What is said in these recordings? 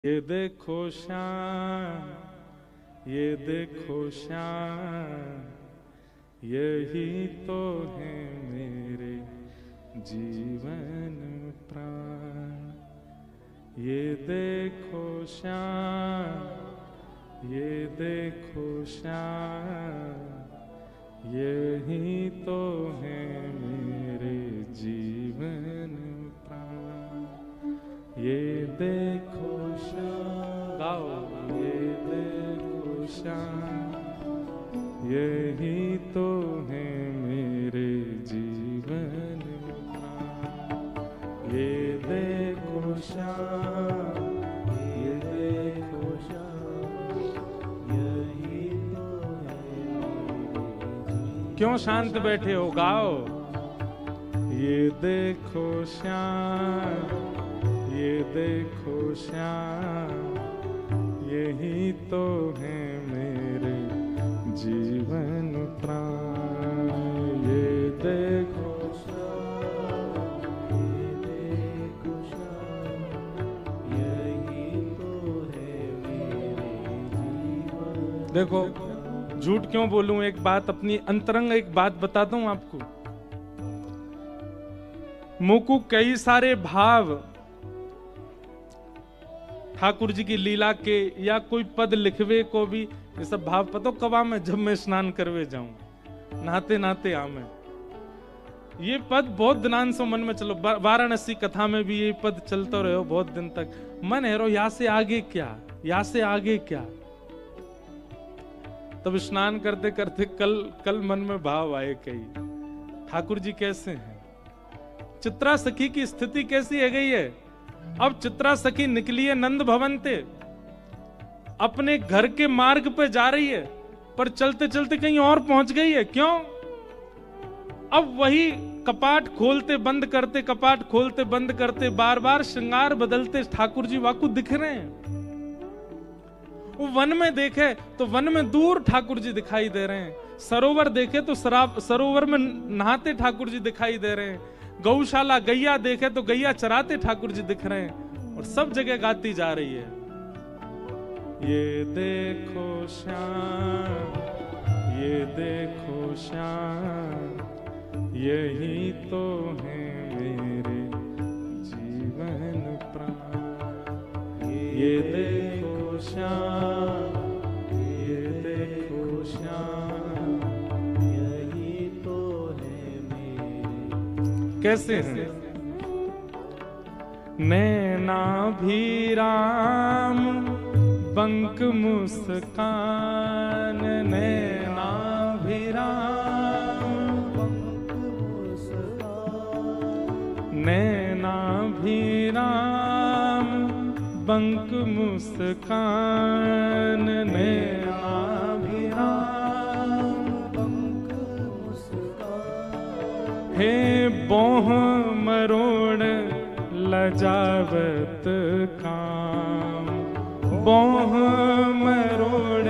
ये देखो श्याम, ये देखो श्याम, यही तो है मेरे जीवन प्राण। ये देखो श्याम, ये देखो श्याम, यही तो है मेरे जीवन प्राण। ये देखो श्याम, गाओ, ये देखो श्याम, यही तो है मेरे जीवन प्राण। ये देखो श्याम, ये देखो श्याम, यही तो है मेरे। क्यों शांत बैठे हो, गाओ। ये देखो श्याम, ये देखो श्याम, यही तो है मेरे जीवन प्राण। ये देखो श्याम, ये देखो श्याम, यही तो है मेरे जीवन। देखो, झूठ क्यों बोलूं, एक बात अपनी अंतरंग एक बात बताता हूं आपको। मुकु कई सारे भाव ठाकुर जी की लीला के या कोई पद लिखवे को भी ये सब भाव पतो कबा में, जब मैं स्नान करवे जाऊं नहाते नहाते आमे। ये पद बहुत दिनान से मन में चलो, वाराणसी कथा में भी ये पद चलता रहो बहुत दिन तक। मन है रो यहाँ से आगे क्या, यहाँ से आगे क्या। तब स्नान करते करते कल मन में भाव आए कई, ठाकुर जी कैसे हैं, चित्रा सखी की स्थिति कैसी है गई है। अब चित्रा सखी निकली है नंद भवन से, अपने घर के मार्ग पे जा रही है, पर चलते चलते कहीं और पहुंच गई है। क्यों? अब वही कपाट खोलते बंद करते, कपाट खोलते बंद करते, बार बार श्रृंगार बदलते ठाकुर जी वाकु दिख रहे हैं। वो वन में देखे तो वन में दूर ठाकुर जी दिखाई दे रहे हैं, सरोवर देखे तो सरोवर में नहाते ठाकुर जी दिखाई दे रहे हैं, गौशाला गैया देखे तो गैया चराते ठाकुर जी दिख रहे हैं, और सब जगह गाती जा रही है। ये देखो श्याम, ये देखो श्याम, यही तो है मेरे जीवन प्राण। ये देखो श्याम, ये देखो श्याम, यही तो है मेरे। कैसे हैं? नैना भी राम, बंक मुस्कान, नैना भी राम, बंक मुस्कान, नैना भी राम, बंक मुस्कान, नैना भी राम, बंक मुस्कान। हे बोह मरोड़ लजावत काम, बोह मरोड़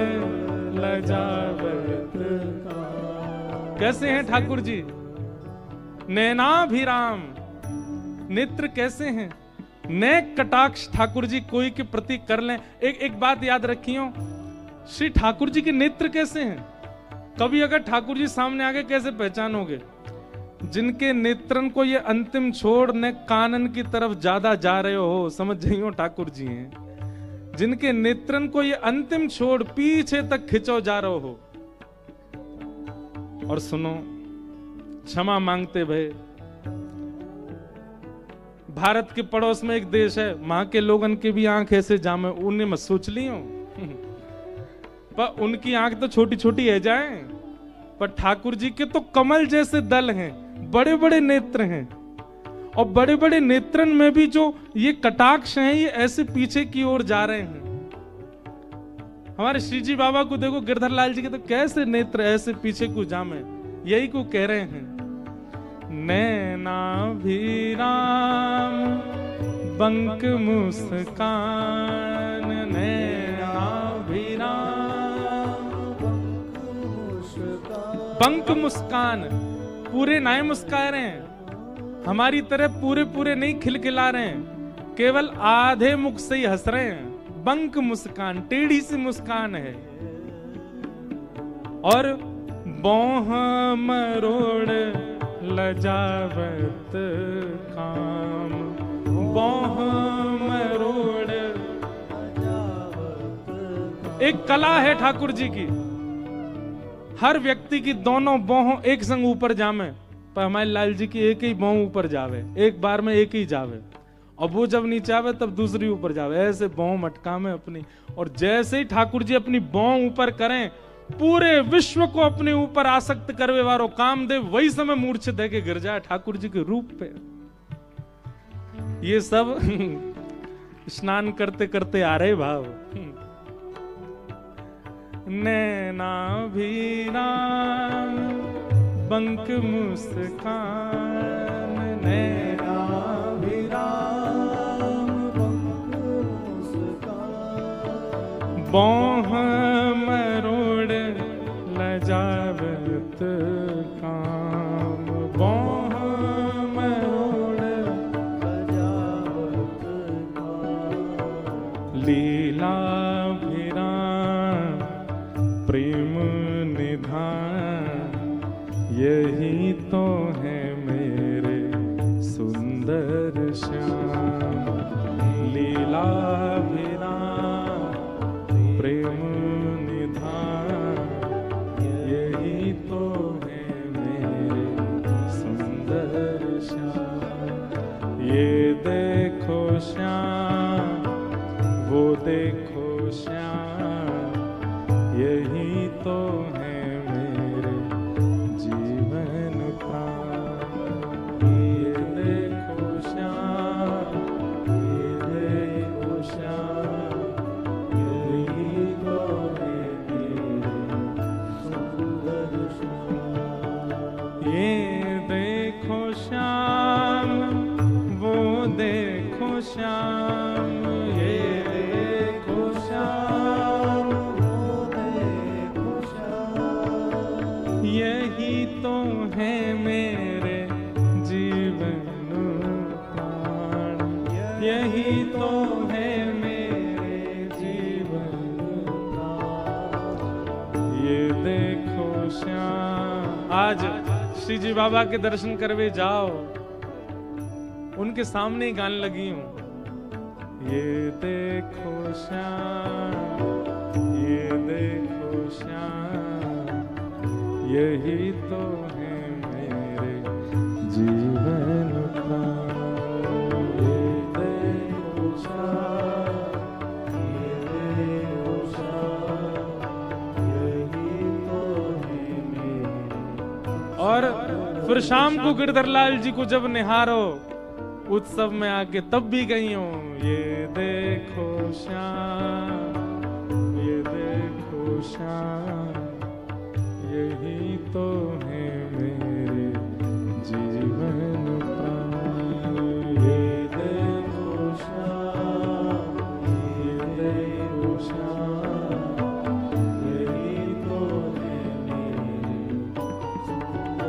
लजावत काम। कैसे हैं ठाकुर जी? नैनाभिराम, नेत्र कैसे हैं? नेक कटाक्ष ठाकुर जी कोई के प्रति कर लें। एक बात याद रखियो, श्री ठाकुर जी के नेत्र कैसे हैं? कभी अगर ठाकुर जी सामने आगे कैसे पहचानोगे? जिनके नेत्रन को ये अंतिम छोड़ ने कानन की तरफ ज्यादा जा रहे हो, समझ जाइयो ठाकुर जी हैं। जिनके नेत्रन को ये अंतिम छोड़ पीछे तक खिंचो जा रहे हो। और सुनो, क्षमा मांगते भय, भारत के पड़ोस में एक देश है, वहां के लोगन के भी आंख ऐसे जामे, उन्हें मत सोच लियो। पर उनकी आंख तो छोटी छोटी है जाए, पर ठाकुर जी के तो कमल जैसे दल हैं, बड़े बड़े नेत्र हैं। और बड़े बड़े नेत्रन में भी जो ये कटाक्ष हैं, ये ऐसे पीछे की ओर जा रहे हैं। हमारे श्री जी बाबा को देखो, गिरधर लाल जी के तो कैसे नेत्र ऐसे पीछे को जामे, यही को कह रहे हैं। नैना भी राम, बंक मुस्कान, नैना भी राम, बंक मुस्कान। पूरे नाय मुस्का रहे हैं, हमारी तरह पूरे पूरे नहीं खिलखिला रहे हैं, केवल आधे मुख से ही हंस रहे हैं। बंक मुस्कान, टेढ़ी सी मुस्कान है। और बोह मरोड़ लजावत काम, बोह मरोड़। एक कला है ठाकुर जी की, हर व्यक्ति की दोनों बोहों एक संग ऊपर जामे, पर हमारे लाल जी की एक ही बोह ऊपर जावे, एक बार में एक ही जावे, और वो जब नीचे आवे तब दूसरी ऊपर जावे, ऐसे बोह मटका में अपनी। और जैसे ही ठाकुर जी अपनी बोह ऊपर करें, पूरे विश्व को अपने ऊपर आसक्त करवे वारो कामदेव वही समय मूर्छित दे के गिर जाए ठाकुर जी के रूप पे। ये सब स्नान करते करते आ रहे भाव। नैना भी राम बंक मुस्कान, नैना भी राम बंक मुस्कान, बोह मरोड़ लजावत काम, बोह मरोड़ लजावत काम। लीला प्रेम निधान, यही तो है मेरे सुंदर श्याम। लीला विराम प्रेम निधान, यही तो है मेरे सुंदर श्याम। ये देखो श्याम, वो देखो श्याम, यही तो है मेरे जीवन प्राण। ये देखो श्याम, ये देखो श्याम, यही तो है मेरे सुंदर श्याम। ये देखो श्याम, वो देखो श्याम, ये देखो श्याम, यही तो है मेरे जीवन प्राण, यही तो है मेरे जीवन प्राण। ये देखो श्याम। आज श्री जी बाबा के दर्शन करवे जाओ, उनके सामने ही गाने लगी हूं। ये देखो श्याम, ये देखो श्याम, यही तो है मेरे जीवन प्राण। ये देखो श्याम, ये देखो श्याम, यही तो है मेरे। और फिर शाम को गिरधरलाल जी को जब निहारो उत्सव में आके, तब भी गई हूं। ये देखो श्याम, ये देखो श्याम, यही